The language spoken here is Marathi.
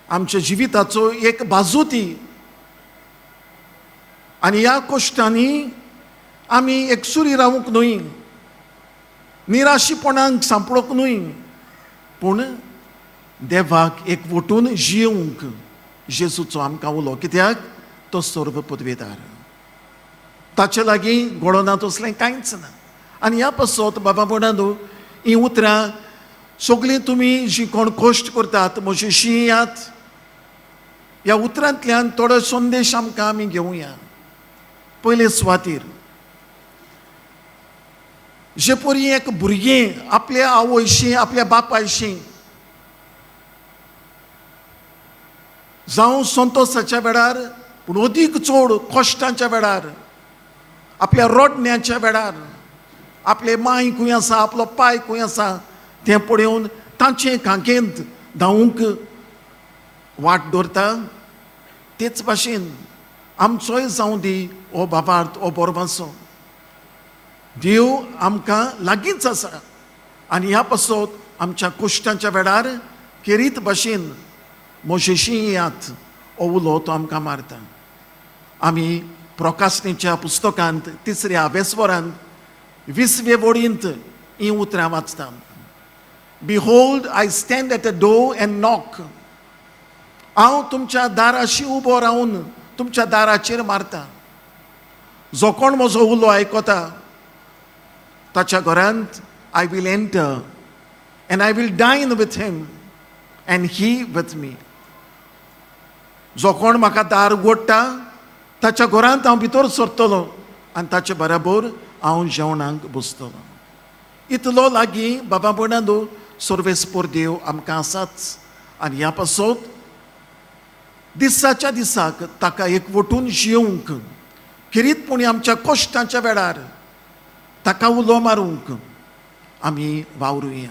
आमच्या जिविताचो एक बाजू ती. आनी ह्या कश्टांनी आमी एकसुरी रावूंक न्हय, निराशीपणांक सांपडोवंक न्हय, पूण देवाक एकवटून जियोवंक जेजूचो आमकां उलो. कित्याक तो सर्व पदवेदार, ताचे लागीं घडोवना तसलें कांयच ना. आनी ह्या पासत बाबा म्हणालो ही उतरां सगळीं तुमी जी कोण कश्ट करतात म्हजेशी यात. ह्या उतरांतल्यान थोडो संदेश आमकां आमी घेवया. पयले सुवातेर जे परी एक भुरगें आपल्या आवयशी आपल्या बापायशी जावं संतोशाच्या वेळार, पूण अदीक चड कश्टांच्या वेळार, आपल्या रडण्याच्या वेळार आपले माय खंय आसा, आपलो पाय खंय आसा तें पळोवन तांचे खांकेंत धांवूंक वाट दवरता, तेच भाशेन आमचोय जावं दी हो बाबार्थ, हो बोरमासो. देव आमकां लागींच आसा आनी ह्या पासत आमच्या कश्टांच्या वेळार खेरीत भाशेन म्हजेशी यात हो उलो तो आमकां मारता. आमी प्रोकास्नेच्या पुस्तकांत 3ऱ्या अभेस्वरांत 20वे वडींत ही उतरां वाचता. Behold, I stand at the door and knock. हांव तुमच्या दाराशी उबो रावन तुमच्या दाराचेर मारता. जो कोण म्हजो उलो आयकता ताच्या घरांत I will enter and I will dine with him and he with me. जो कोण म्हाका दार उगडटा ताच्या घरांत हांव भितर सरतलो आनी ताचे बराबर हांव जेवणाक बसतलो. इतलो लागीं बाबा म्हणालो सर्वेस्पर देव आमकां आसाच. आनी ह्या पासत दिसाच्या दिसाक ताका एकवटून जियोवंक, खेरीतपणी आमच्या कश्टांच्या वेळार ताका उलो मारूंक आमी वावरुया.